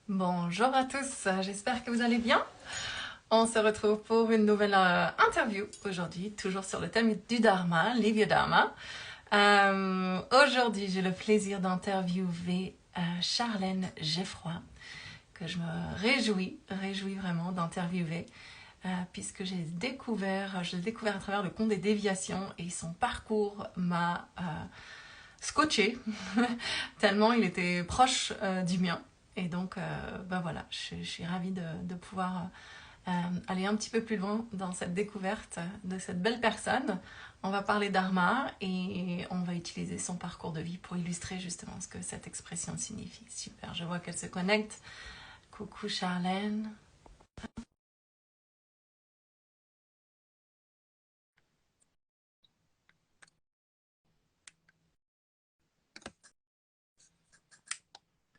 Bonjour à tous, j'espère que vous allez bien. On se retrouve pour une nouvelle interview aujourd'hui, toujours sur le thème du Dharma, les vieux Dharma. Aujourd'hui, j'ai le plaisir d'interviewer Charlène Geffroy, que je me réjouis vraiment d'interviewer, puisque je l'ai découvert à travers le conte des déviations et son parcours m'a scotché, tellement il était proche du mien. Et donc, ben voilà, je suis ravie de pouvoir aller un petit peu plus loin dans cette découverte de cette belle personne. On va parler d'Arma et on va utiliser son parcours de vie pour illustrer justement ce que cette expression signifie. Super, je vois qu'elle se connecte. Coucou Charlène.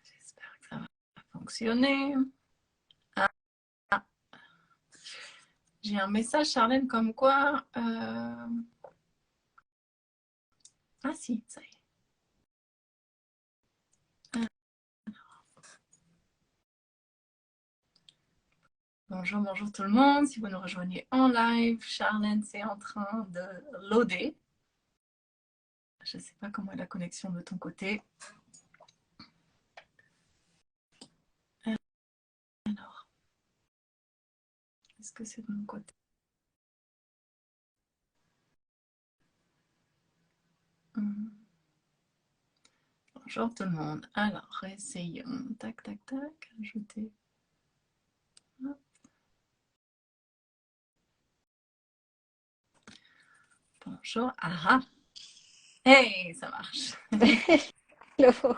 J'espère que ça va fonctionner. Ah, j'ai un message Charlène comme quoi... Ah si, ça y est. Bonjour, bonjour tout le monde. Si vous nous rejoignez en live, Charlène, c'est en train de loader. Je ne sais pas comment est la connexion de ton côté. Alors, est-ce que c'est de mon côté? Bonjour tout le monde. Alors, essayons. Tac, tac, tac. Ajouter. Bonjour. Ah, hey, ça marche. Hello. Ça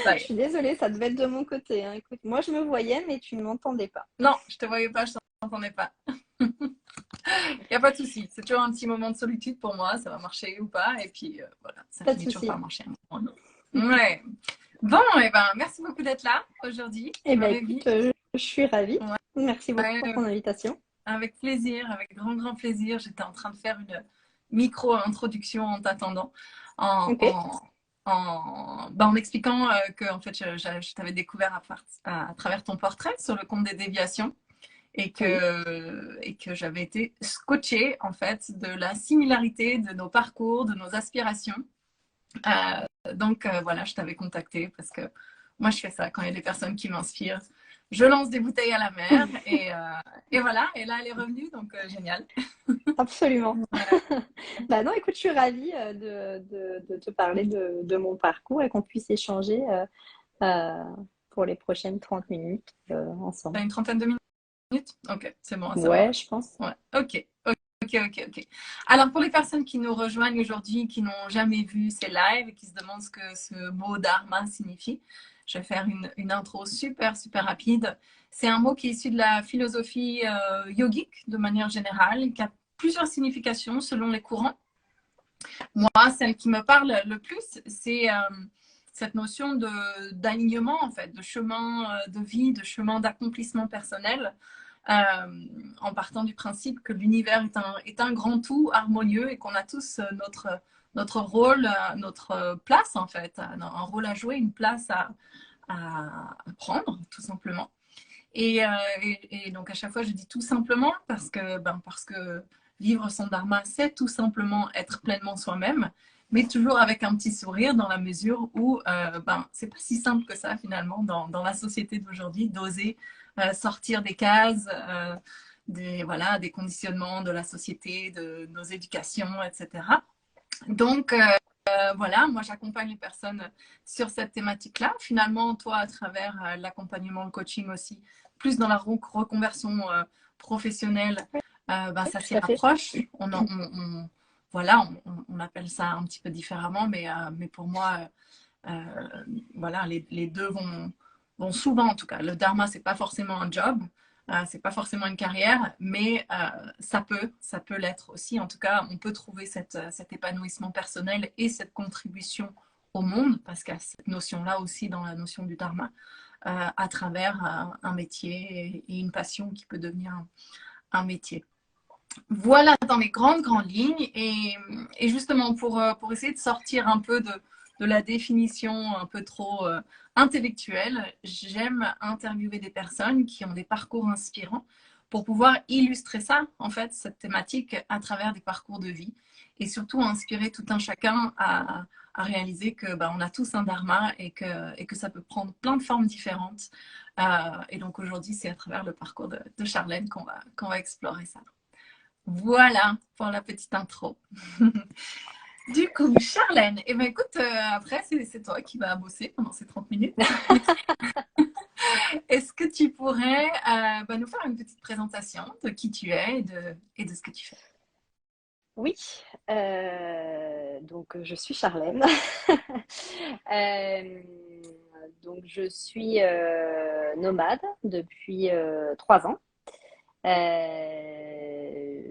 Je y est. suis désolée, ça devait être de mon côté, hein. Écoute, moi je me voyais, mais tu ne m'entendais pas. Non, je te voyais pas, je t'entendais pas. Il n'y a pas de souci. C'est toujours un petit moment de solitude pour moi. Ça va marcher ou pas. Et puis, voilà, ça Pas de finit toujours souci. par marcher. Ouais. Bon, et ben, merci beaucoup d'être là aujourd'hui. Eh Tu bien, m'avais écoute, dit. je suis ravie. Ouais, Merci beaucoup pour ton ouais, invitation. avec plaisir, avec grand, grand plaisir. J'étais en train de faire une micro-introduction en t'attendant, en, Ok. en, en expliquant que en fait, je t'avais découvert à travers ton portrait sur le compte des déviations Oui. et que j'avais été scotchée en fait de la similarité de nos parcours, de nos aspirations. Donc voilà, je t'avais contacté parce que moi je fais ça quand il y a des personnes qui m'inspirent. Je lance des bouteilles à la mer et voilà, et là elle est revenue, donc génial. Absolument. Voilà. Bah non, écoute, je suis ravie de te parler de mon parcours et qu'on puisse échanger euh, pour les prochaines 30 minutes T'as ensemble. une trentaine de minutes? Ok, c'est bon à Ouais, savoir. je pense. Ouais, ok, ok. Alors pour les personnes qui nous rejoignent aujourd'hui, qui n'ont jamais vu ces lives et qui se demandent ce que ce mot dharma signifie, je vais faire une intro super rapide. C'est un mot qui est issu de la philosophie yogique de manière générale, qui a plusieurs significations selon les courants. Moi, celle qui me parle le plus, c'est cette notion d'alignement, en fait, de chemin de vie, de chemin d'accomplissement personnel, en partant du principe que l'univers est un grand tout harmonieux et qu'on a tous notre rôle, notre place, en fait, un rôle à jouer, une place à prendre, tout simplement. Et donc à chaque fois, je dis tout simplement parce que vivre son dharma, c'est tout simplement être pleinement soi-même, mais toujours avec un petit sourire dans la mesure où c'est pas si simple que ça finalement dans la société d'aujourd'hui d'oser sortir des cases, des conditionnements de la société, de nos éducations, etc. Donc, voilà, moi j'accompagne les personnes sur cette thématique-là. Finalement, toi, à travers l'accompagnement, le coaching aussi, plus dans la reconversion professionnelle, ça Tout s'y à fait. rapproche. Voilà, on appelle ça un petit peu différemment, mais pour moi, voilà, les deux vont souvent, en tout cas. Le dharma, c'est pas forcément un job, c'est pas forcément une carrière, mais ça peut l'être aussi. En tout cas, on peut trouver cet épanouissement personnel et cette contribution au monde, parce qu'il y a cette notion-là aussi dans la notion du dharma, à travers un métier et une passion qui peut devenir un métier. Voilà dans les grandes lignes. Et justement, pour essayer de sortir un peu de la définition un peu trop intellectuelle. J'aime interviewer des personnes qui ont des parcours inspirants pour pouvoir illustrer ça, en fait, cette thématique à travers des parcours de vie et surtout inspirer tout un chacun à réaliser que on a tous un dharma et que ça peut prendre plein de formes différentes. Et donc aujourd'hui, c'est à travers le parcours de Charlène qu'on va explorer ça. Voilà pour la petite intro. Du coup, Charlène, eh ben, écoute, après, c'est toi qui vas bosser pendant ces 30 minutes. Est-ce que tu pourrais nous faire une petite présentation de qui tu es et de ce que tu fais? Oui, donc je suis Charlène. Euh, donc je suis nomade depuis 3 ans. Euh,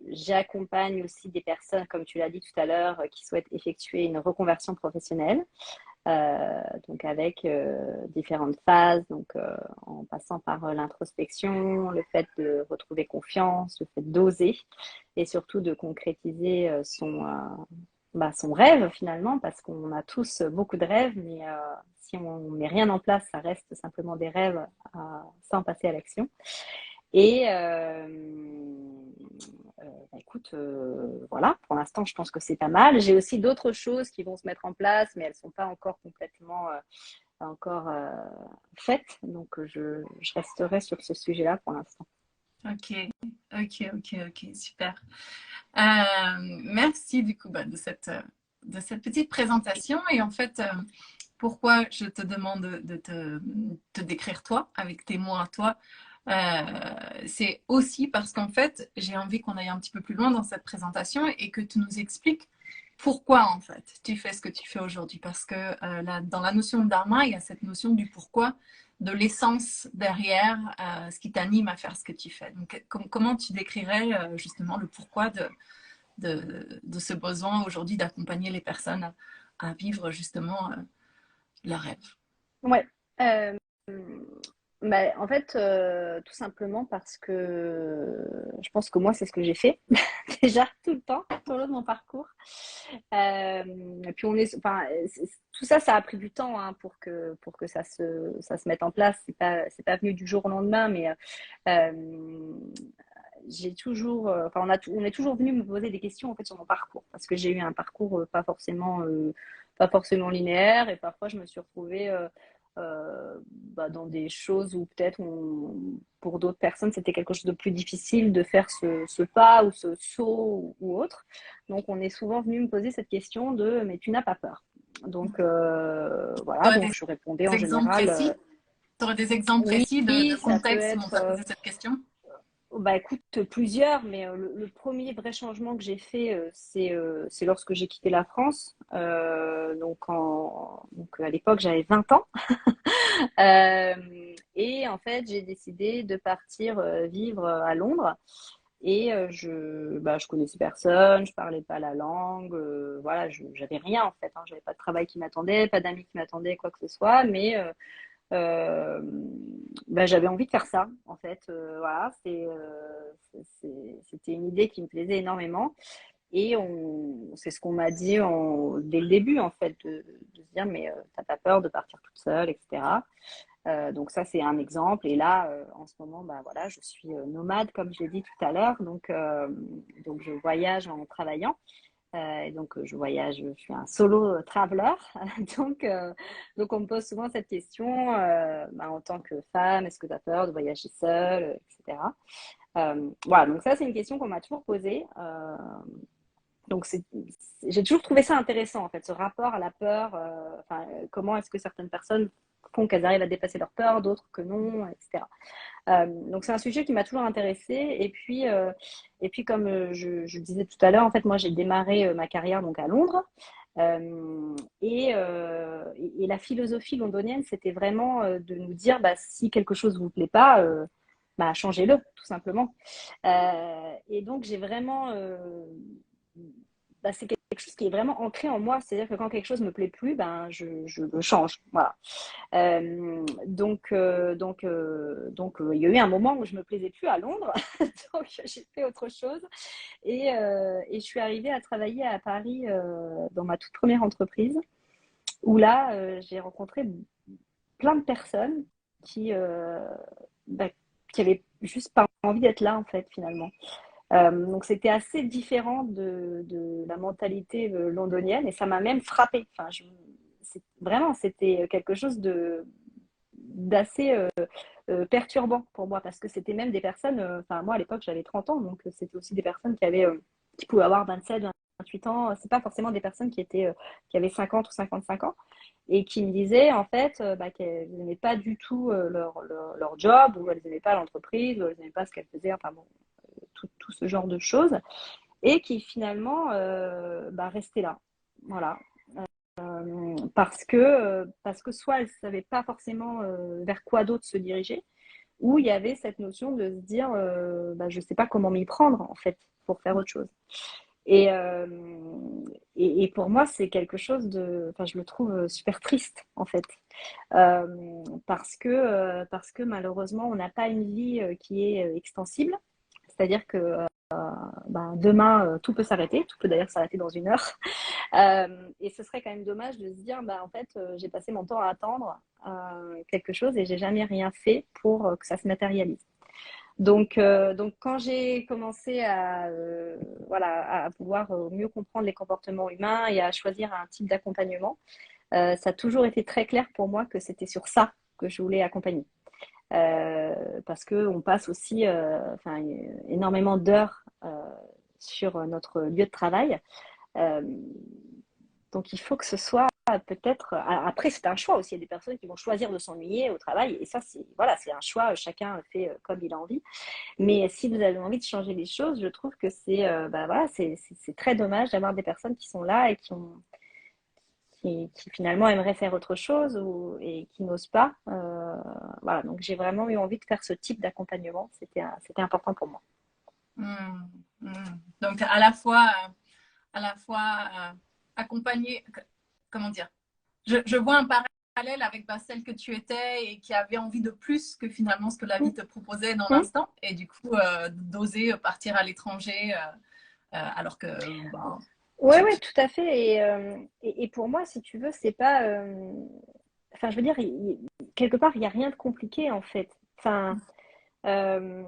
J'accompagne aussi des personnes, comme tu l'as dit tout à l'heure, qui souhaitent effectuer une reconversion professionnelle. Donc avec différentes phases, donc en passant par l'introspection, le fait de retrouver confiance, le fait d'oser et surtout de concrétiser son rêve finalement, parce qu'on a tous beaucoup de rêves, mais si on ne met rien en place, ça reste simplement des rêves sans passer à l'action. Et écoute, voilà, pour l'instant, je pense que c'est pas mal. J'ai aussi d'autres choses qui vont se mettre en place, mais elles ne sont pas encore complètement encore faites. Donc, je resterai sur ce sujet-là pour l'instant. Ok, ok, super. Merci du coup de cette petite présentation. Et en fait, pourquoi je te demande de te décrire toi, avec tes mots à toi, c'est aussi parce qu'en fait, j'ai envie qu'on aille un petit peu plus loin dans cette présentation et que tu nous expliques pourquoi en fait tu fais ce que tu fais aujourd'hui. Parce que dans la notion de dharma, il y a cette notion du pourquoi, de l'essence derrière ce qui t'anime à faire ce que tu fais. Donc, comment tu décrirais justement le pourquoi de ce besoin aujourd'hui d'accompagner les personnes à vivre justement leur rêve? Ouais. Euh, En fait, tout simplement parce que je pense que moi, c'est ce que j'ai fait déjà tout le temps, tout au long de mon parcours. Et puis tout ça, ça a pris du temps hein, pour que ça se mette en place. C'est pas venu du jour au lendemain, mais j'ai toujours, on est toujours venu me poser des questions en fait sur mon parcours parce que j'ai eu un parcours pas forcément linéaire et parfois je me suis retrouvée dans des choses où peut-être pour d'autres personnes c'était quelque chose de plus difficile de faire ce pas ou ce saut ou autre. Donc on est souvent venu me poser cette question de mais tu n'as pas peur. Donc Tu voilà, aurais donc des je répondais en exemples général précis? Tu aurais des exemples oui, précis de ça peut contexte où on être t'a posé cette question? bah écoute, plusieurs, mais le premier vrai changement que j'ai fait, c'est lorsque j'ai quitté la France. Donc à l'époque, j'avais 20 ans. Euh, et en fait, j'ai décidé de partir vivre à Londres. Et je connaissais personne, je parlais pas la langue, voilà, j'avais rien en fait, hein, j'avais pas de travail qui m'attendait, pas d'amis qui m'attendaient, quoi que ce soit, mais euh, j'avais envie de faire ça, en fait. Voilà, c'était une idée qui me plaisait énormément. Et c'est ce qu'on m'a dit dès le début, en fait, de se dire, mais t'as pas peur de partir toute seule, etc. Donc ça, c'est un exemple. Et là, en ce moment, voilà, je suis nomade, comme je l'ai dit tout à l'heure. Donc, je voyage en travaillant. Et donc, je voyage, je suis un solo traveler. Donc, euh, donc, on me pose souvent cette question en tant que femme, est-ce que tu as peur de voyager seule, etc. Voilà, donc ça, c'est une question qu'on m'a toujours posée. Donc, j'ai toujours trouvé ça intéressant, en fait, ce rapport à la peur. Comment est-ce que certaines personnes font qu'elles arrivent à dépasser leur peur, d'autres que non, etc. Donc c'est un sujet qui m'a toujours intéressée. Et puis comme je le disais tout à l'heure, en fait, moi j'ai démarré ma carrière donc à Londres. Et la philosophie londonienne, c'était vraiment de nous dire, si quelque chose vous plaît pas, changez-le, tout simplement. Et donc j'ai vraiment c'est quelque chose qui est vraiment ancré en moi. C'est-à-dire que quand quelque chose me plaît plus, je le change. Voilà. Il y a eu un moment où je me plaisais plus à Londres, donc j'ai fait autre chose et je suis arrivée à travailler à Paris dans ma toute première entreprise où là j'ai rencontré plein de personnes qui bah, qui avaient juste pas envie d'être là en fait finalement. Donc c'était assez différent de la mentalité londonienne et ça m'a même frappée. Enfin, vraiment, c'était quelque chose d'assez perturbant pour moi parce que c'était même des personnes, enfin moi à l'époque j'avais 30 ans, donc c'était aussi des personnes qui pouvaient avoir 27, 28 ans. C'est pas forcément des personnes qui avaient 50 ou 55 ans et qui me disaient en fait qu'elles n'aimaient pas du tout leur job ou elles n'aimaient pas l'entreprise ou elles n'aimaient pas ce qu'elles faisaient. Enfin bon, tout ce genre de choses, et qui finalement restaient là. Voilà. Parce que soit elles ne savaient pas forcément vers quoi d'autre se diriger, ou il y avait cette notion de se dire je ne sais pas comment m'y prendre en fait pour faire autre chose. Et, euh, et pour moi, c'est quelque chose enfin, je le trouve super triste en fait, parce que malheureusement, on n'a pas une vie qui est extensible. C'est-à-dire que demain, tout peut s'arrêter. Tout peut d'ailleurs s'arrêter dans 1 heure. Et ce serait quand même dommage de se dire, en fait, j'ai passé mon temps à attendre quelque chose et j'ai jamais rien fait pour que ça se matérialise. Donc quand j'ai commencé à pouvoir mieux comprendre les comportements humains et à choisir un type d'accompagnement, ça a toujours été très clair pour moi que c'était sur ça que je voulais accompagner. Parce qu'on passe aussi énormément d'heures sur notre lieu de travail. Euh, donc il faut que ce soit peut-être. Après, c'est un choix aussi. Il y a des personnes qui vont choisir de s'ennuyer au travail. Et ça, c'est un choix. Chacun fait comme il a envie. Mais si vous avez envie de changer les choses, je trouve que c'est très dommage d'avoir des personnes qui sont là et qui finalement aimeraient faire autre chose et qui n'osent pas. Voilà, donc j'ai vraiment eu envie de faire ce type d'accompagnement. C'était important pour moi. Mmh, mmh. Donc à la fois accompagner, comment dire, je vois un parallèle avec celle que tu étais et qui avait envie de plus que finalement ce que la vie te proposait dans Mmh. l'instant, et du coup d'oser partir à l'étranger alors que Ouais, ouais, tout à fait. Et pour moi, si tu veux, c'est pas. Enfin, je veux dire, quelque part, il n'y a rien de compliqué en fait. Enfin, euh,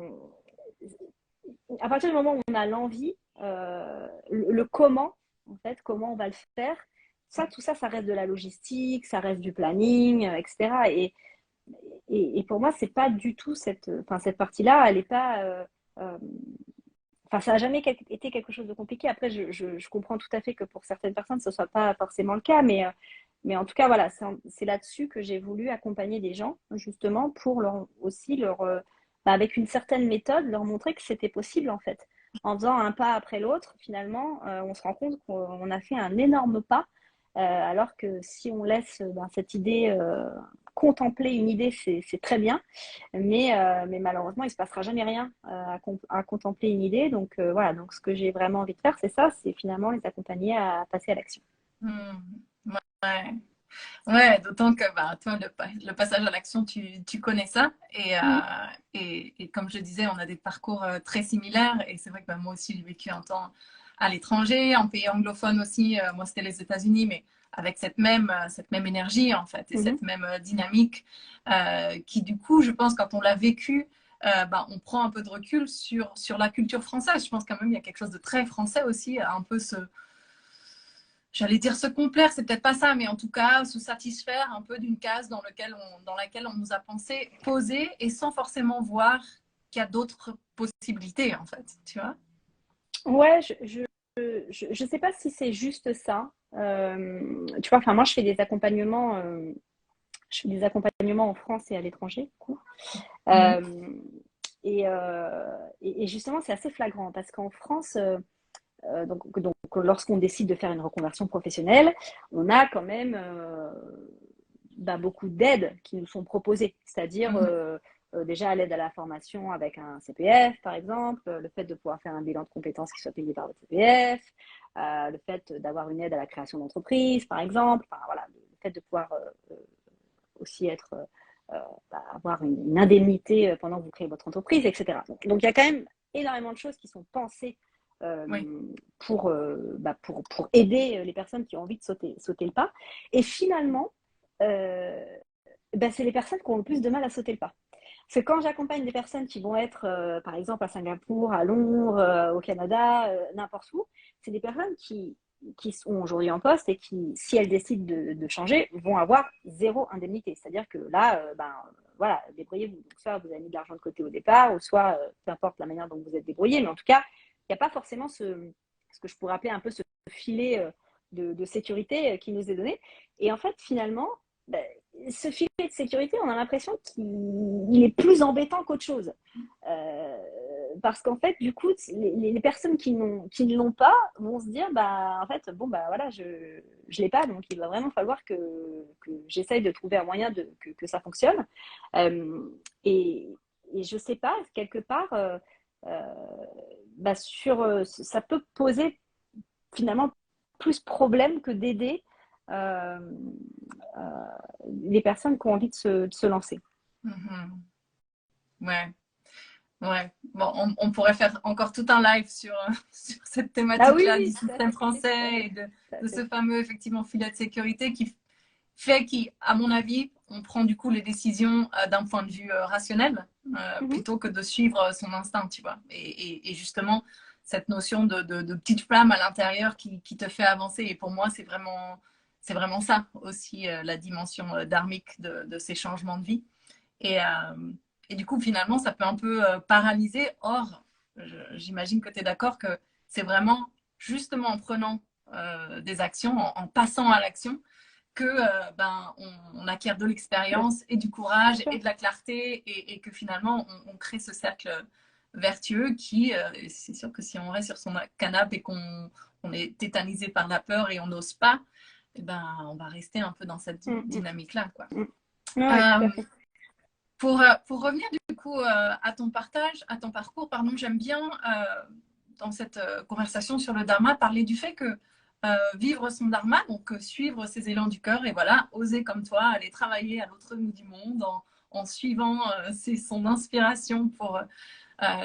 à partir du moment où on a l'envie, le comment, en fait, comment on va le faire, tout ça, ça reste de la logistique, ça reste du planning, etc. Et pour moi, c'est pas du tout cette partie-là, elle n'est pas. Enfin, ça n'a jamais été quelque chose de compliqué. Après, je comprends tout à fait que pour certaines personnes, ce ne soit pas forcément le cas, mais en tout cas, voilà, c'est là-dessus que j'ai voulu accompagner des gens, justement, pour avec une certaine méthode, leur montrer que c'était possible, en fait. En faisant un pas après l'autre, finalement, on se rend compte qu'on a fait un énorme pas, alors que si on laisse cette idée, contempler une idée, c'est très bien, mais malheureusement, il ne se passera jamais rien à contempler une idée. Donc voilà, donc ce que j'ai vraiment envie de faire, c'est ça, c'est finalement les accompagner à passer à l'action. ouais. Ouais, d'autant que toi, le passage à l'action, tu connais ça. Mm. Et comme je disais, on a des parcours très similaires. Et c'est vrai que moi aussi, j'ai vécu un temps à l'étranger, en pays anglophone aussi. Moi, c'était les États-Unis, mais avec cette même énergie, en fait, et Mhm. cette même dynamique qui, du coup, je pense, quand on l'a vécu, on prend un peu de recul sur la culture française. Je pense quand même il y a quelque chose de très français aussi, un peu j'allais dire se complaire, c'est peut-être pas ça, mais en tout cas se satisfaire un peu d'une case dans laquelle on nous a pensé poser et sans forcément voir qu'il y a d'autres possibilités en fait, tu vois. Ouais, je sais pas si c'est juste ça. Tu vois, enfin moi je fais des accompagnements en France et à l'étranger, du coup. Mm. Euh, et justement, c'est assez flagrant parce qu'en France, donc, lorsqu'on décide de faire une reconversion professionnelle, on a quand même beaucoup d'aides qui nous sont proposées. C'est-à-dire, Mm. déjà l'aide à la formation avec un CPF, par exemple, le fait de pouvoir faire un bilan de compétences qui soit payé par votre CPF, le fait d'avoir une aide à la création d'entreprise, par exemple, enfin, voilà, le fait de pouvoir aussi avoir une indemnité pendant que vous créez votre entreprise, etc. Donc il y a quand même énormément de choses qui sont pensées Oui, pour aider les personnes qui ont envie de sauter le pas. Et finalement, c'est les personnes qui ont le plus de mal à sauter le pas. Parce que quand j'accompagne des personnes qui vont être, par exemple, à Singapour, à Londres, au Canada, n'importe où, c'est des personnes qui sont aujourd'hui en poste et qui, si elles décident de changer, vont avoir zéro indemnité. C'est-à-dire que là, voilà, débrouillez-vous. Donc, soit vous avez mis de l'argent de côté au départ, ou soit, peu importe la manière dont vous êtes débrouillé, mais en tout cas, il n'y a pas forcément ce que je pourrais appeler un peu ce filet de sécurité qui nous est donné. Et en fait, finalement, ben, ce filet de sécurité, on a l'impression qu'il est plus embêtant qu'autre chose. Euh, Parce qu'en fait, du coup, les personnes qui ne l'ont pas vont se dire, bah, en fait, bon, bah voilà, je ne l'ai pas, donc il va vraiment falloir que j'essaye de trouver un moyen que ça fonctionne. Euh, et, et je ne sais pas, quelque part, euh, ça peut poser finalement plus problème que d'aider euh, euh, les personnes qui ont envie de se lancer. mhm, ouais. Ouais, bon, on pourrait faire encore tout un live sur, sur cette Ah oui, thématique-là du oui, tout à système fait, tout à français fait, et tout à de ce fait. fameux, effectivement, filet de sécurité qui fait qu'à mon avis, on prend du coup les décisions d'un point de vue rationnel Mhm, plutôt que de suivre son instinct, tu vois. Et justement, cette notion de petite flamme à l'intérieur qui te fait avancer. Et pour moi, c'est vraiment ça aussi, la dimension dharmique de ces changements de vie. Et, euh, et du coup, finalement, ça peut un peu paralyser. Or, j'imagine que tu es d'accord que c'est vraiment justement en prenant des actions, en passant à l'action, que on acquiert de bien, l'expérience et du bien courage sûr. et de la clarté et que finalement, on crée ce cercle vertueux qui, c'est sûr que si on reste sur son canapé et qu'on on est tétanisé par la peur et on n'ose pas, eh ben, on va rester un peu dans cette Mm, mm, dynamique-là, quoi. mm. Oui, tout à Euh, fait. pour revenir du coup à ton partage, à ton parcours, pardon, j'aime bien dans cette conversation sur le dharma parler du fait que vivre son dharma, donc suivre ses élans du cœur et voilà, oser comme toi aller travailler à l'autre bout du monde en suivant son inspiration pour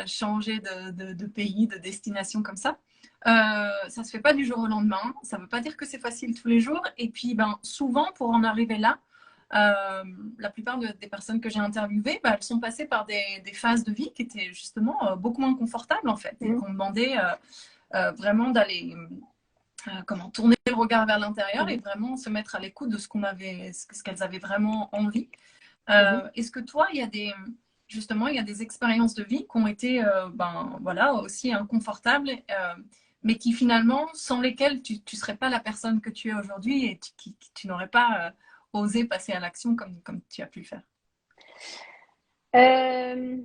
changer de pays, de destination comme ça. Ça se fait pas du jour au lendemain. Ça veut pas dire que c'est facile tous les jours. Et puis, ben, souvent, pour en arriver là, euh, la plupart des personnes que j'ai interviewées, ben, elles sont passées par des phases de vie qui étaient justement beaucoup moins confortables en fait et Mm, qu'on demandait vraiment d'aller comment tourner le regard vers l'intérieur et mhm, vraiment se mettre à l'écoute de ce qu'elles avaient vraiment envie. mhm. Est-ce que toi, justement, il y a des expériences de vie qui ont été, ben, voilà, aussi inconfortables, mais qui finalement, sans lesquelles tu ne serais pas la personne que tu es aujourd'hui et tu n'aurais pas osé passer à l'action comme tu as pu le faire. Euh,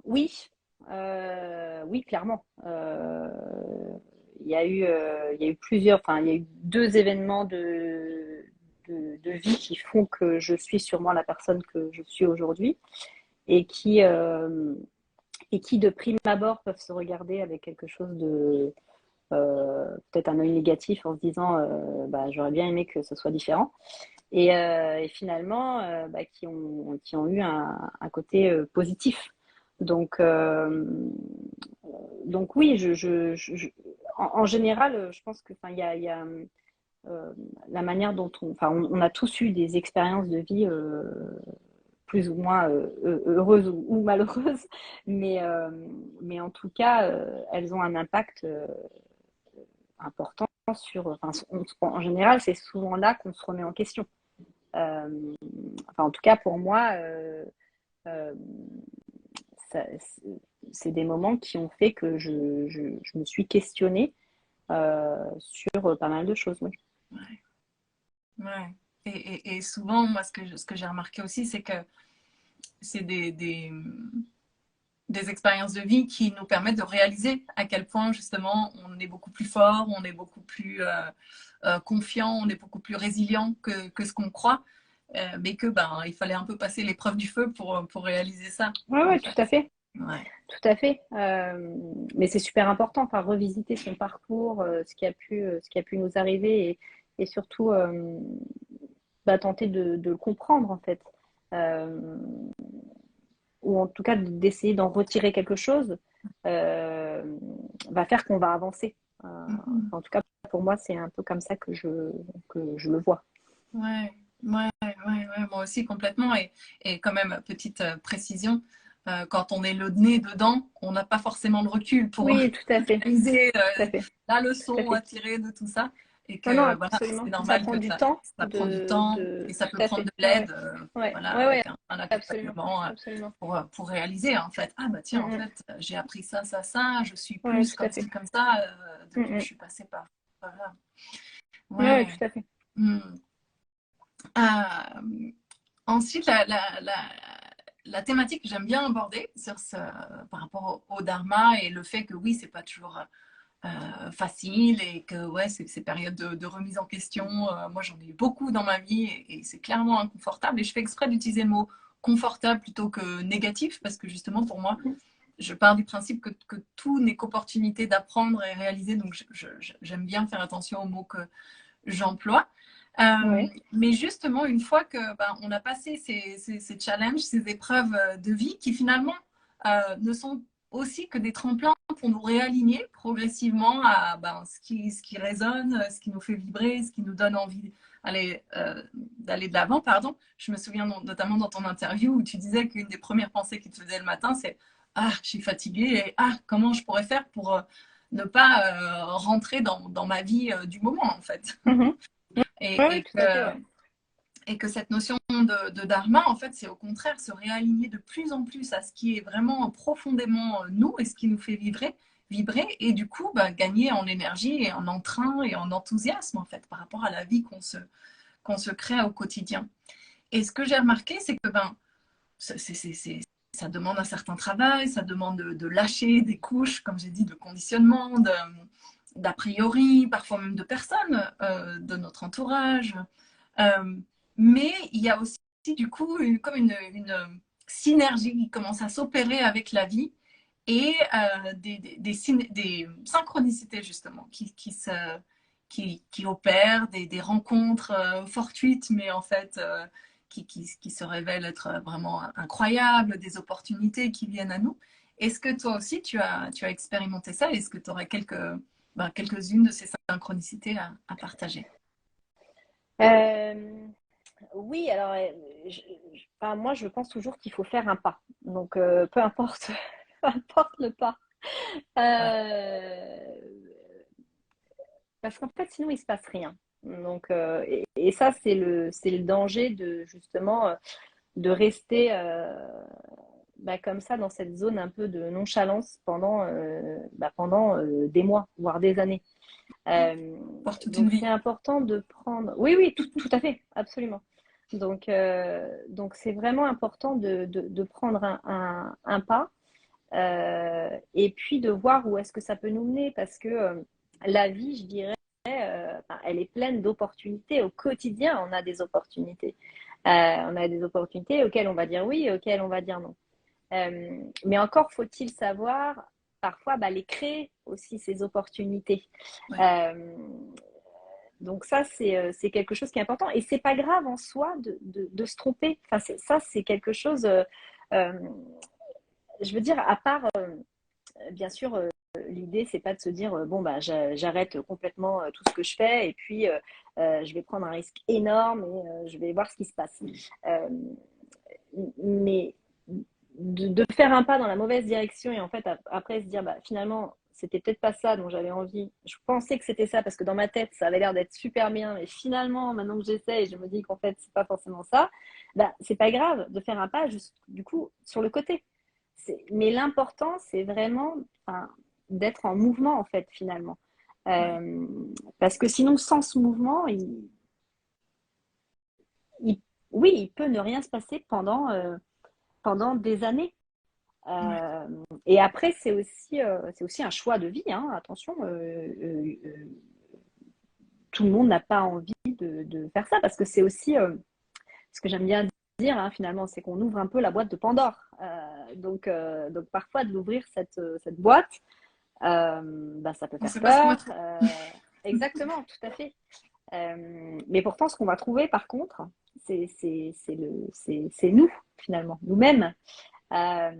oui, oui, clairement. Il y a eu plusieurs, enfin, il y a eu deux événements de vie qui font que je suis sûrement la personne que je suis aujourd'hui et et qui, de prime abord, peuvent se regarder avec quelque chose peut-être un œil négatif en se disant, j'aurais bien aimé que ce soit différent. Et finalement, qui ont eu un côté positif. Donc, euh, donc oui, en général, je pense que, enfin, il y a la manière dont on a tous eu des expériences de vie plus ou moins heureuses ou malheureuses, mais en tout cas, elles ont un impact important sur. Enfin, en général, c'est souvent là qu'on se remet en question. Euh, en tout cas, pour moi, euh, ça- c'est des moments qui ont fait que je me suis questionnée sur pas mal de choses. Oui. Ouais, ouais. Et souvent, moi, ce que j'ai remarqué aussi, c'est que c'est des expériences de vie qui nous permettent de réaliser à quel point justement on est beaucoup plus fort, on est beaucoup plus confiant, on est beaucoup plus résilient que ce qu'on croit. mais que ben, il fallait un peu passer l'épreuve du feu pour réaliser ça, Ouais, en ouais, tout fait. à fait. Ouais. Tout à fait. Mais c'est super important, enfin, revisiter son parcours, ce qui a pu nous arriver et surtout bah, tenter de le comprendre en fait. Euh, ou en tout cas d'essayer d'en retirer quelque chose, euh, va faire qu'on va avancer. Mhm. En tout cas, pour moi, c'est un peu comme ça que je le vois. Ouais, ouais, ouais, ouais, moi aussi complètement. Et quand même, petite précision, quand on est le nez dedans, on n'a pas forcément le recul pour Oui, tout à fait, réaliser tout à fait, la tout à leçon à fait. tirer de tout ça. Et Non, non, que voilà, c'est absolument. Ça normal prend que du temps ça prend du temps et ça tout peut à prendre fait. de Ouais, ouais, l'aide, ouais, voilà, ouais, ouais, avec un absolument, accompagnement absolument. pour réaliser en fait. Ah bah Mm, tiens, en mm. fait, j'ai appris ça, ça, ça, je suis Ouais, plus tout à comme fait. ci, comme ça, Mm, depuis que je mm. suis passée par là. Ouais, ouais, Ouais. tout à fait. Hmm. Euh, Ensuite, la thématique que j'aime bien aborder par rapport au dharma et le fait que oui, c'est pas toujours facile et que ouais, ces périodes de remise en question, moi j'en ai eu beaucoup dans ma vie et c'est clairement inconfortable. Et je fais exprès d'utiliser le mot confortable plutôt que négatif parce que justement pour moi, Mm. je pars du principe que tout n'est qu'opportunité d'apprendre et réaliser. Donc j'aime bien faire attention aux mots que j'emploie. Ouais. Mais justement, une fois que on a passé ces challenges, ces épreuves de vie qui finalement ne sont aussi que des tremplins pour nous réaligner progressivement à ce qui résonne, ce qui nous fait vibrer, ce qui nous donne envie d'aller de l'avant. Pardon. Je me souviens notamment dans ton interview où tu disais qu'une des premières pensées qui te faisait le matin, c'est ah, je suis fatiguée et ah, comment je pourrais faire pour ne pas rentrer dans ma vie du moment en fait. Mhm. Ouais, Et, ouais, et, tout à fait, que, ouais. et que cette notion de dharma, en fait, c'est au contraire se réaligner de plus en plus à ce qui est vraiment profondément nous et ce qui nous fait vibrer et du coup gagner en énergie et en entrain et en enthousiasme en fait par rapport à la vie qu'on se crée au quotidien. Et ce que j'ai remarqué, c'est que ça demande un certain travail, ça demande de lâcher des couches, comme j'ai dit, de conditionnement, d'a priori, parfois même de personnes de notre entourage. Euh, mais il y a aussi du coup comme une synergie qui commence à s'opérer avec la vie et des synchronicités justement qui opèrent, des rencontres fortuites, mais en fait qui se révèlent être vraiment incroyables, des opportunités qui viennent à nous. Est-ce que toi aussi tu as expérimenté ça? Est-ce que tu aurais quelques-unes de ces synchronicités à partager? Euh, oui, alors, enfin, moi, je pense toujours qu'il faut faire un pas. Donc, peu importe, peu importe le pas. Ouais. Euh, Parce qu'en fait, sinon, il se passe rien. Donc, et ça, c'est le danger de justement de rester bah, comme ça dans cette zone un peu de nonchalance pendant des mois, voire des années. Pour toute une Donc, c'est vie. important de prendre. Oui, oui, tout à fait, absolument. Donc c'est vraiment important de prendre un pas et puis de voir où est-ce que ça peut nous mener parce que la vie, je dirais, enfin, elle est pleine d'opportunités. Au quotidien, on a des opportunités. On a des opportunités auxquelles on va dire oui et auxquelles on va dire non. Mais encore faut-il savoir parfois bah, les créer aussi, ces opportunités. Ouais. Euh, donc ça, c'est quelque chose qui est important. Et c'est pas grave en soi de se tromper. Enfin, ça, c'est quelque chose, euh, je veux dire, à part, bien sûr, l'idée, c'est pas de se dire, bon, bah, j'arrête complètement tout ce que je fais et puis je vais prendre un risque énorme et je vais voir ce qui se passe. Euh, mais de faire un pas dans la mauvaise direction et en fait après se dire bah, finalement c'était peut-être pas ça dont j'avais envie. Je pensais que c'était ça parce que dans ma tête ça avait l'air d'être super bien, mais finalement maintenant que j'essaie, je me dis qu'en fait c'est pas forcément ça. Bah c'est pas grave de faire un pas juste du coup sur le côté. Mais l'important c'est vraiment enfin, d'être en mouvement en fait finalement. Ouais. Euh, Parce que sinon sans ce mouvement, il- oui il peut ne rien se passer pendant des années. Ouais. Euh, et après, c'est aussi un choix de vie, hein, attention. Tout le monde n'a pas envie de faire ça parce que c'est aussi ce que j'aime bien dire, hein, finalement, c'est qu'on ouvre un peu la boîte de Pandore. Donc parfois, de l'ouvrir, cette boîte, ça peut On ne faire sait pas ce qu'on va peur. trouver. Exactement, tout à fait. Mais pourtant, ce qu'on va trouver, par contre, c'est nous, finalement, nous-mêmes. Euh,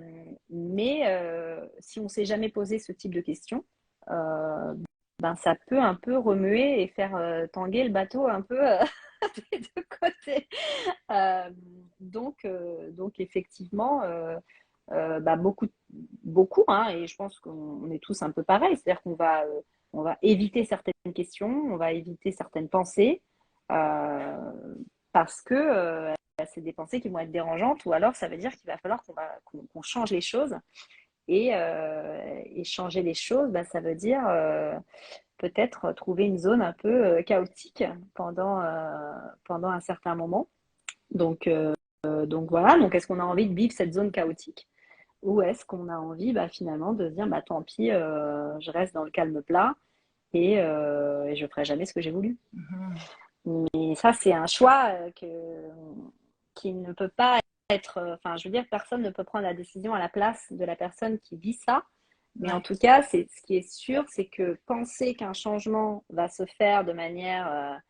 mais si on ne s'est jamais posé ce type de questions, ça peut un peu remuer et faire tanguer le bateau un peu des deux côtés. Euh, donc effectivement, beaucoup, beaucoup, hein, et je pense qu'on est tous un peu pareil, c'est-à-dire on va éviter certaines questions, on va éviter certaines pensées, euh, parce que c'est des pensées qui vont être dérangeantes, ou alors ça veut dire qu'il va falloir qu'on change les choses. Et changer les choses, ça veut dire peut-être trouver une zone un peu chaotique pendant un certain moment. Donc voilà, donc est-ce qu'on a envie de vivre cette zone chaotique ou est-ce qu'on a envie finalement de se dire tant pis, je reste dans le calme plat et je ferai jamais ce que j'ai voulu. Mais ça, c'est un choix qui ne peut pas être. Enfin, je veux dire, personne ne peut prendre la décision à la place de la personne qui vit ça. Mais en Ouais. tout cas, ce qui est sûr, c'est que penser qu'un changement va se faire de manière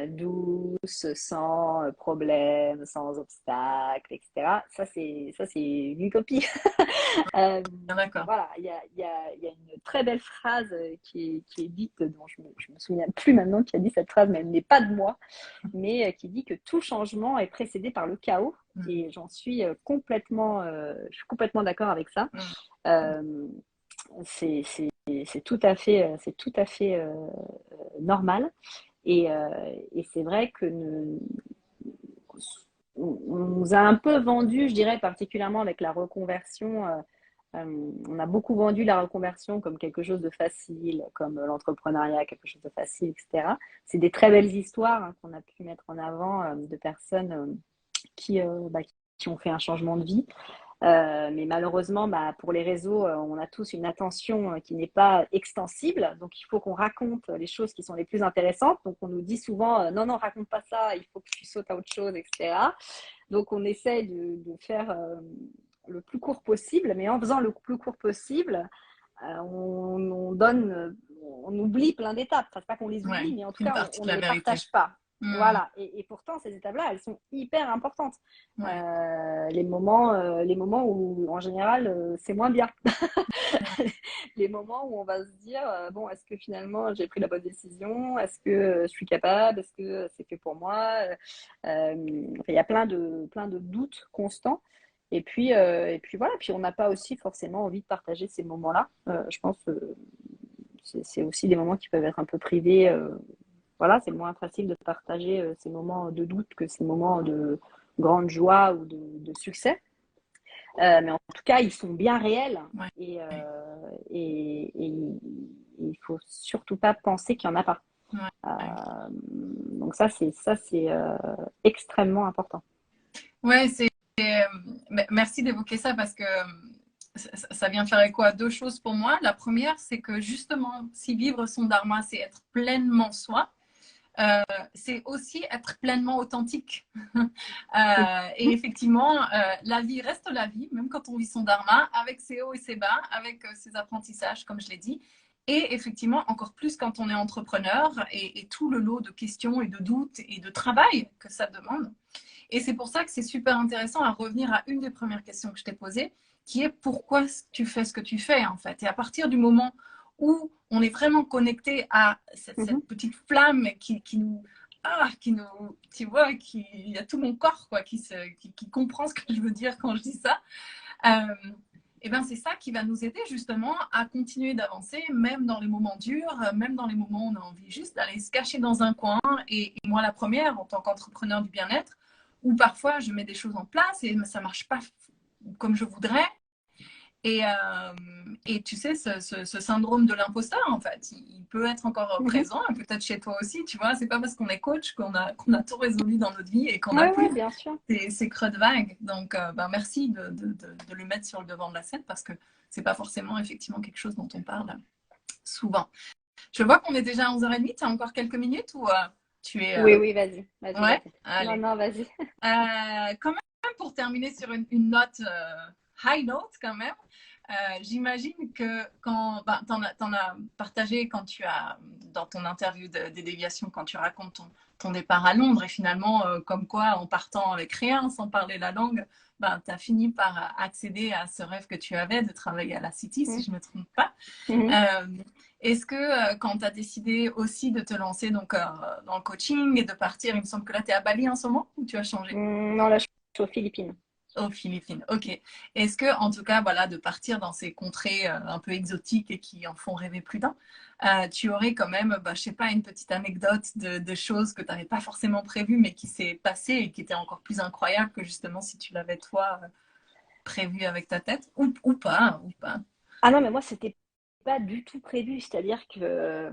douce, sans problème, sans obstacle, etc. Ça, c'est une utopie. Euh, Bien d'accord. voilà, il y a une très belle phrase qui est dite, dont je me souviens plus maintenant qui a dit cette phrase, mais elle n'est pas de moi, mais qui dit que tout changement est précédé par le chaos. Et j'en suis je suis complètement d'accord avec ça. Euh, c'est tout à fait normal. Et c'est vrai que on nous a un peu vendu, je dirais, particulièrement avec la reconversion. On a beaucoup vendu la reconversion comme quelque chose de facile, comme l'entrepreneuriat, quelque chose de facile, etc. C'est des très belles histoires, hein, qu'on a pu mettre en avant, de personnes qui, euh, bah, qui ont fait un changement de vie. Mais malheureusement, pour les réseaux, on a tous une attention qui n'est pas extensible. Donc, il faut qu'on raconte les choses qui sont les plus intéressantes. Donc, on nous dit souvent, non, non, raconte pas ça, il faut que tu sautes à autre chose, etc. Donc, on essaie de faire le plus court possible. Mais en faisant le plus court possible, on oublie plein d'étapes. Enfin, c'est pas qu'on les Ouais, oublie, mais en tout une cas, partie on de ne la les vérité. partage pas. Hmm. Voilà. Et pourtant, ces étapes-là, elles sont hyper importantes. Ouais. Les moments où, en général, c'est moins bien. Les moments où on va se dire, bon, est-ce que finalement j'ai pris la bonne décision? Est-ce que je suis capable? Est-ce que c'est fait pour moi? Il y a plein de doutes constants. Et puis voilà, puis on n'a pas aussi forcément envie de partager ces moments-là. Je pense que c'est aussi des moments qui peuvent être un peu privés. Voilà, c'est moins facile de partager ces moments de doute que ces moments de grande joie ou de succès. Mais en tout cas, ils sont bien réels Ouais. et il faut surtout pas penser qu'il n'y en a pas. Ouais. Donc ça c'est extrêmement important. Ouais, merci d'évoquer ça parce que ça vient faire écho à deux choses pour moi. La première, c'est que justement, si vivre son dharma, c'est être pleinement soi, c'est aussi être pleinement authentique. Et effectivement, la vie reste la vie, même quand on vit son dharma, avec ses hauts et ses bas, avec ses apprentissages, comme je l'ai dit. Et effectivement, encore plus quand on est entrepreneur et tout le lot de questions et de doutes et de travail que ça demande. Et c'est pour ça que c'est super intéressant à revenir à une des premières questions que je t'ai posées, qui est pourquoi tu fais ce que tu fais en fait. Et à partir du moment où on est vraiment connecté à cette petite flamme qui nous, tu vois, il y a tout mon corps quoi, qui comprend ce que je veux dire quand je dis ça. Et ben c'est ça qui va nous aider justement à continuer d'avancer, même dans les moments durs, même dans les moments où on a envie juste d'aller se cacher dans un coin. Et moi, la première, en tant qu'entrepreneur du bien-être, où parfois je mets des choses en place et ça marche pas comme je voudrais. Et tu sais, ce syndrome de l'imposteur, en fait, il peut être encore présent, peut-être chez toi aussi, tu vois. C'est pas parce qu'on est coach qu'on a tout résolu dans notre vie et qu'on n'a Oui, plus oui, bien sûr. ces creux de vague. Donc, merci de le mettre sur le devant de la scène parce que c'est pas forcément effectivement quelque chose dont on parle souvent. Je vois qu'on est déjà à 11h30. Tu as encore quelques minutes ou Tu es... Oui, oui, vas-y, vas-y, Ouais, vas-y. Non, allez. non, vas-y. Quand même, pour terminer sur une note high note, quand même, j'imagine que quand bah, t'en as partagé quand tu as, dans ton interview des déviations, quand tu racontes ton départ à Londres, et finalement, comme quoi, en partant avec rien, sans parler la langue, bah, tu as fini par accéder à ce rêve que tu avais de travailler à la City, si Mhm. je ne me trompe pas. Mhm. Euh, Est-ce que quand tu as décidé aussi de te lancer donc, dans le coaching et de partir, il me semble que là, tu es à Bali en ce moment ou tu as changé? Non, là, je suis aux Philippines. Aux Philippines, ok. Est-ce que, en tout cas, voilà, de partir dans ces contrées un peu exotiques et qui en font rêver plus d'un, tu aurais quand même, bah, je sais pas, une petite anecdote de choses que tu n'avais pas forcément prévues, mais qui s'est passée et qui était encore plus incroyable que justement si tu l'avais toi prévu avec ta tête, ou pas, hein, ou pas. Ah non, mais moi, c'était pas du tout prévu. C'est-à-dire que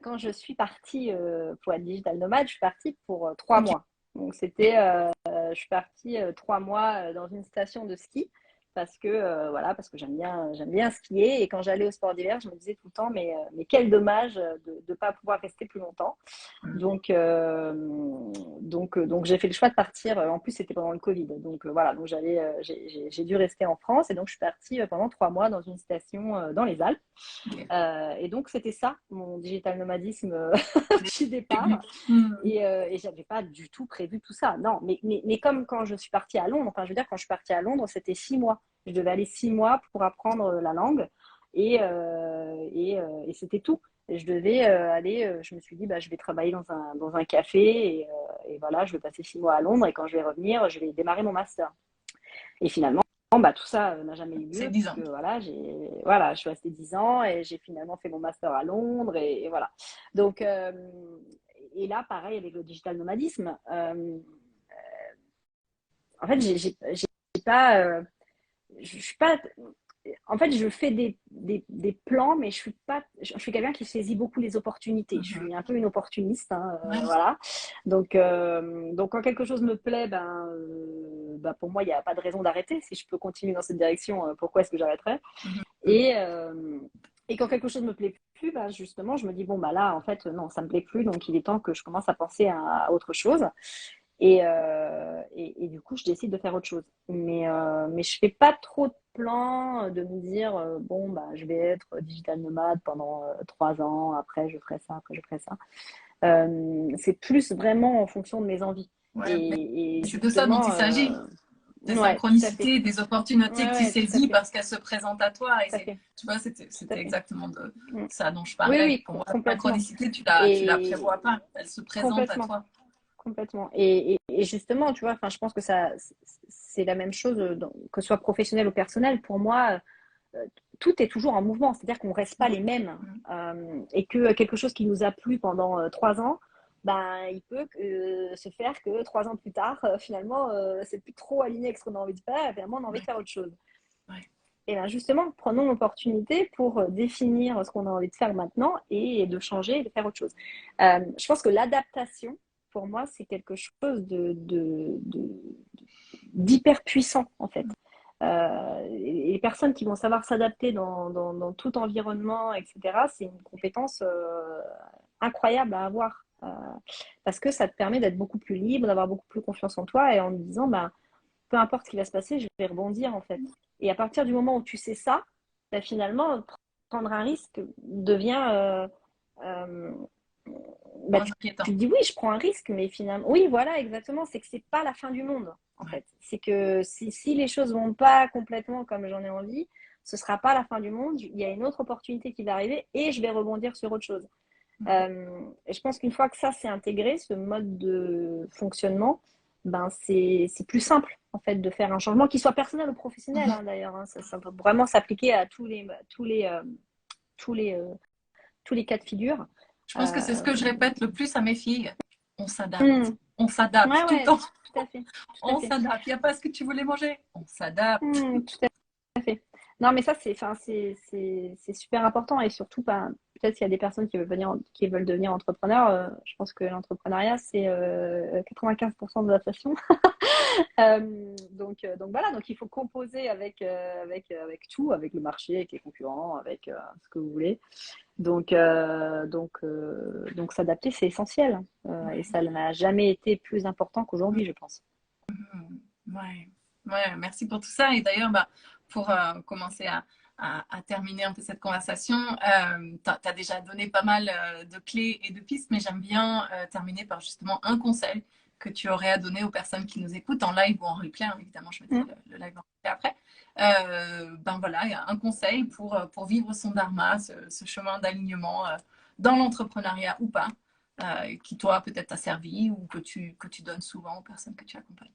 quand je suis partie pour être digital nomade, je suis partie pour 3 mois. Donc, je suis partie 3 mois dans une station de ski parce que, voilà, parce que j'aime bien skier. Et quand j'allais au sport d'hiver, je me disais tout le temps, mais quel dommage de ne pas pouvoir rester plus longtemps. Donc, donc j'ai fait le choix de partir. En plus, c'était pendant le Covid. Donc, voilà. Donc, j'ai dû rester en France. Et donc, je suis partie pendant 3 mois dans une station dans les Alpes. Ok. Et donc, c'était ça, mon digital nomadisme du Début. départ. Hmm. Et j'avais pas du tout prévu tout ça. Non, mais comme quand je suis partie à Londres, enfin, je veux dire, quand je suis partie à Londres, c'était 6 mois. Je devais aller 6 mois pour apprendre la langue. Et c'était tout. Et je devais aller, je me suis dit, bah, je vais travailler dans un café et voilà, je vais passer 6 mois à Londres et quand je vais revenir, je vais démarrer mon master. Et finalement, bah, tout ça n'a jamais eu C'est lieu 10 puisque ans. voilà, je suis restée 10 ans et j'ai finalement fait mon master à Londres et voilà. Donc, et là, pareil avec le digital nomadisme, en fait, j'ai pas, je suis pas, en fait, je fais des plans, mais je suis quelqu'un qui saisit beaucoup les opportunités. Je Mhm. suis un peu une opportuniste, hein, Ouais. voilà. Donc, quand quelque chose me plaît, ben, pour moi, il n'y a pas de raison d'arrêter. Si je peux continuer dans cette direction, pourquoi est-ce que j'arrêterais? Mhm. Et, quand quelque chose me plaît plus, ben, justement, je me dis, bon, bah là, en fait, non, ça me plaît plus, donc il est temps que je commence à penser à autre chose. Et du coup, je décide de faire autre chose. Mais je fais pas trop de plans de me dire, bon, bah, je vais être digital nomade pendant 3 ans, après je ferai ça, après je ferai ça. C'est plus vraiment en fonction de mes envies. Ouais. Mais Et c'est de ça dont il justement, s'agit. Des ouais, tout à fait. synchronicités, des opportunités Ouais, que tu ouais, tout à saisis fait. parce qu'elles se présentent à toi. Et Tout à c'est, fait. tu vois, Tout à c'était fait. exactement de Mm. ça dont je Oui, parlais. oui, Pour moi, la complètement. synchronicité, tu la Et prévois pas. Elle se présente à complètement. toi. Complètement. Et justement, tu vois, enfin, je pense que c'est la même chose, que ce soit professionnel ou personnel. Pour moi, tout est toujours en mouvement, c'est-à-dire qu'on ne reste pas les mêmes. Mhm. Et que quelque chose qui nous a plu pendant 3 ans, ben, il peut se faire que 3 ans plus tard, finalement, c'est plus trop aligné avec ce qu'on a envie de faire, et finalement, on a envie de Ouais, faire autre chose. ouais. Et bien justement, prenons l'opportunité pour définir ce qu'on a envie de faire maintenant et de changer et de faire autre chose. Je pense que l'adaptation, pour moi, c'est quelque chose d'hyper puissant, en fait. Et les personnes qui vont savoir s'adapter dans tout environnement, etc., c'est une compétence incroyable à avoir. Parce que ça te permet d'être beaucoup plus libre, d'avoir beaucoup plus confiance en toi et en te disant, bah, peu importe ce qui va se passer, je vais rebondir en fait. Et à partir du moment où tu sais ça, bah, finalement, prendre un risque devient. Euh, bah, Moins tu inquiétant. te dis oui, je prends un risque, mais finalement, oui, voilà, exactement, c'est que c'est pas la fin du monde en Ouais. fait. C'est que si les choses vont pas complètement comme j'en ai envie, ce sera pas la fin du monde. Il y a une autre opportunité qui va arriver et je vais rebondir sur autre chose. Mhm. Et je pense qu'une fois que ça s'est intégré, ce mode de fonctionnement, ben c'est plus simple en fait de faire un changement qui soit personnel ou professionnel Mhm. hein, d'ailleurs. Hein. Ça peut vraiment s'appliquer à tous les, euh, tous les cas de figure. Je pense que c'est ce Euh, que je répète le plus à mes filles. On s'adapte. hmm, On s'adapte ouais, tout le ouais, temps. tout à fait, tout à On fait. s'adapte. Il n'y a pas ce que tu voulais manger. On s'adapte. Tout à fait. Non, mais ça, c'est super important et surtout, ben, peut-être qu'il y a des personnes qui veulent devenir entrepreneurs. Je pense que l'entrepreneuriat, c'est 95% de l'adaptation. Donc voilà, donc il faut composer avec tout, avec le marché, avec les concurrents, avec ce que vous voulez. Donc s'adapter, c'est essentiel. Et ça n'a jamais été plus important qu'aujourd'hui, je pense. Ouais, ouais, merci pour tout ça. Et d'ailleurs, bah, pour commencer à terminer un peu cette conversation, tu as déjà donné pas mal de clés et de pistes, mais j'aime bien terminer par justement un conseil que tu aurais à donner aux personnes qui nous écoutent en live ou en replay. Hein, évidemment, je mettrai le live en replay après. Ben voilà, il y a un conseil pour vivre son dharma, ce chemin d'alignement dans l'entrepreneuriat ou pas, qui toi peut-être t'a servi ou que tu donnes souvent aux personnes que tu accompagnes.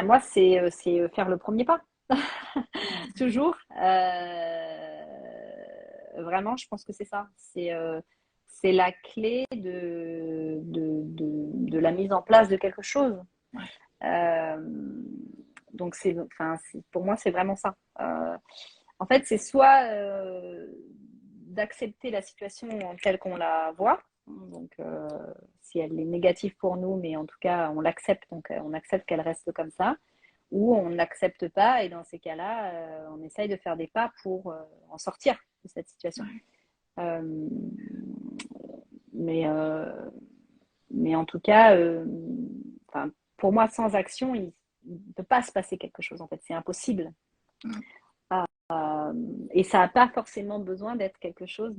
Moi, c'est faire le premier pas. Toujours. Vraiment, je pense que c'est ça. C'est la clé de la mise en place de quelque chose. Euh, donc, pour moi, c'est vraiment ça. En fait, c'est soit d'accepter la situation telle qu'on la voit. Donc, si elle est négative pour nous, mais en tout cas, on l'accepte. Donc, on accepte qu'elle reste comme ça. Ou on n'accepte pas. Et dans ces cas-là, on essaye de faire des pas pour en sortir de cette situation. Euh, mais, euh, mais en tout cas, pour moi, sans action, il ne peut pas se passer quelque chose. En fait, c'est impossible. Et ça n'a pas forcément besoin d'être quelque chose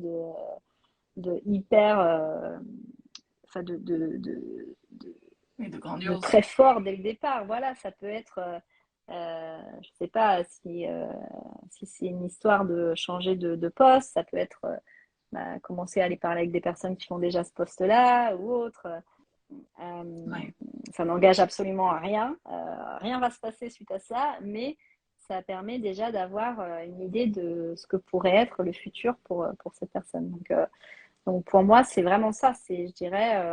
de hyper, de très fort dès le départ. Voilà, ça peut être, je sais pas si c'est une histoire de changer de poste, ça peut être commencer à aller parler avec des personnes qui font déjà ce poste-là ou autre. Ça n'engage absolument à rien. Rien va se passer suite à ça, mais ça permet déjà d'avoir une idée de ce que pourrait être le futur pour cette personne. Donc pour moi, c'est vraiment ça. C'est, je dirais,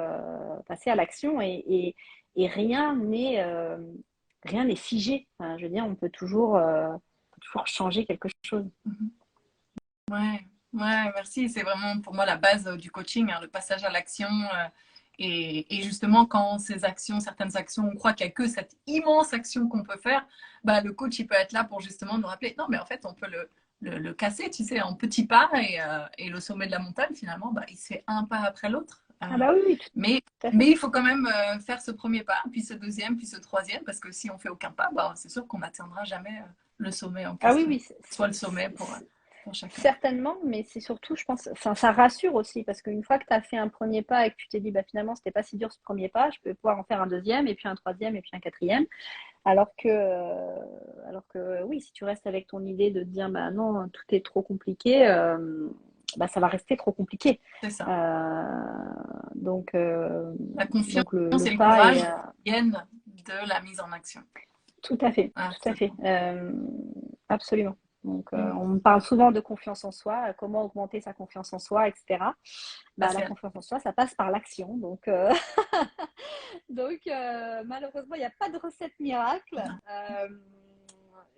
passer à l'action et rien n'est figé. Enfin, je veux dire, on peut toujours changer quelque chose. Ouais, ouais, merci. C'est vraiment pour moi la base du coaching, hein, le passage à l'action. Et justement, quand certaines actions, on croit qu'il n'y a que cette immense action qu'on peut faire, bah, le coach, il peut être là pour justement nous rappeler, non, mais en fait, on peut le casser, tu sais, en petits pas et le sommet de la montagne, finalement, bah, il se fait un pas après l'autre. Ah bah oui, mais il faut quand même faire ce premier pas, puis ce deuxième, puis ce troisième, parce que si on fait aucun pas, bah, c'est sûr qu'on n'atteindra jamais le sommet en question. Ah oui, soit le sommet pour chacun. Certainement, mais c'est surtout, je pense, ça rassure aussi, parce qu'une fois que tu as fait un premier pas et que tu t'es dit, bah, finalement, c'était pas si dur ce premier pas, je peux pouvoir en faire un deuxième, et puis un troisième, et puis un quatrième. Alors que oui, si tu restes avec ton idée de te dire, bah non, tout est trop compliqué, ça va rester trop compliqué. C'est ça. La confiance donc et le courage viennent de la mise en action. Tout à fait, tout à fait. Absolument. Donc, on me parle souvent de confiance en soi, comment augmenter sa confiance en soi, etc. La confiance en soi, ça passe par l'action. Donc, malheureusement, il n'y a pas de recette miracle.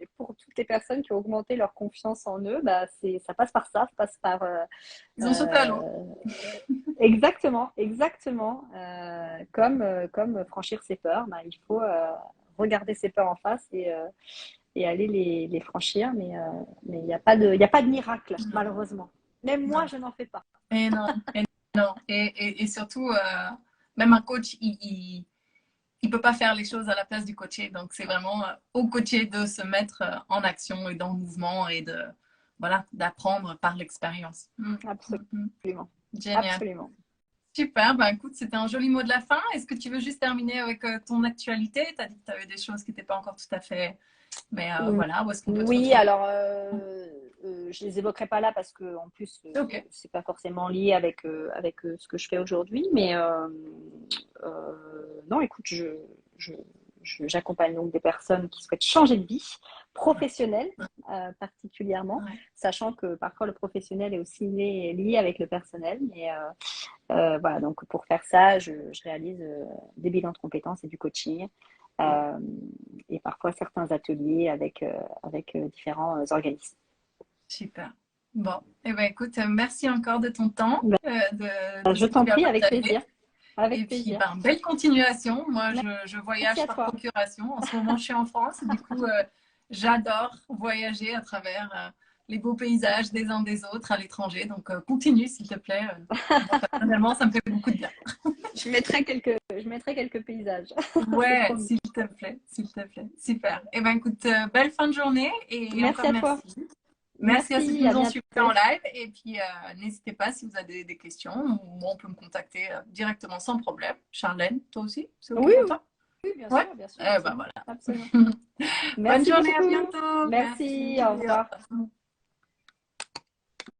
Et pour toutes les personnes qui ont augmenté leur confiance en eux, ça passe par ça passe par... Ils ont sauté à l'eau. Exactement. Comme franchir ses peurs, il faut regarder ses peurs en face et aller les franchir. Mais il n'y a pas de miracle, malheureusement. Même moi, je n'en fais pas. Et non. Et surtout, même un coach, il peut pas faire les choses à la place du coaché. Donc, c'est vraiment au coaché de se mettre en action et dans le mouvement et d'apprendre par l'expérience. Absolument. Génial. Absolument. Super. Bah, écoute, c'était un joli mot de la fin. Est-ce que tu veux juste terminer avec ton actualité? Tu as dit que tu avais des choses qui n'étaient pas encore tout à fait... Mais voilà, où est-ce qu'on peut te retrouver? Alors, je les évoquerai pas là parce que en plus, c'est pas forcément lié avec ce que je fais aujourd'hui. Mais non, écoute, j'accompagne donc des personnes qui souhaitent changer de vie professionnelle, particulièrement, sachant que parfois le professionnel est aussi lié avec le personnel. Mais voilà, donc pour faire ça, je réalise des bilans de compétences et du coaching. Et parfois certains ateliers avec différents organismes. Super. Bon, eh ben, écoute, merci encore de ton temps. Je t'en prie, avec plaisir. Avec Et puis, plaisir. ben, belle continuation. Moi, je Merci voyage à par toi. procuration. En ce moment, je suis en France. Du coup, j'adore voyager à travers les beaux paysages des uns des autres à l'étranger. Donc, continue, s'il te plaît. Moi, personnellement, ça me fait beaucoup de bien. Je mettrai quelques paysages. C'est Ouais, promis. s'il te plaît, s'il te plaît. Super. Eh ben, écoute, belle fin de journée et Merci encore à toi. merci. Merci à ceux qui Merci, à nous ont suivis en bientôt. live. Et puis, n'hésitez pas si vous avez des questions. Ou moi, on peut me contacter directement sans problème. Charlène, toi aussi, c'est OK Oui, pour toi? oui, Ouais. bien sûr, Eh ben absolument, voilà. absolument. Bonne Merci journée, à beaucoup. bientôt. Merci. Merci, au revoir.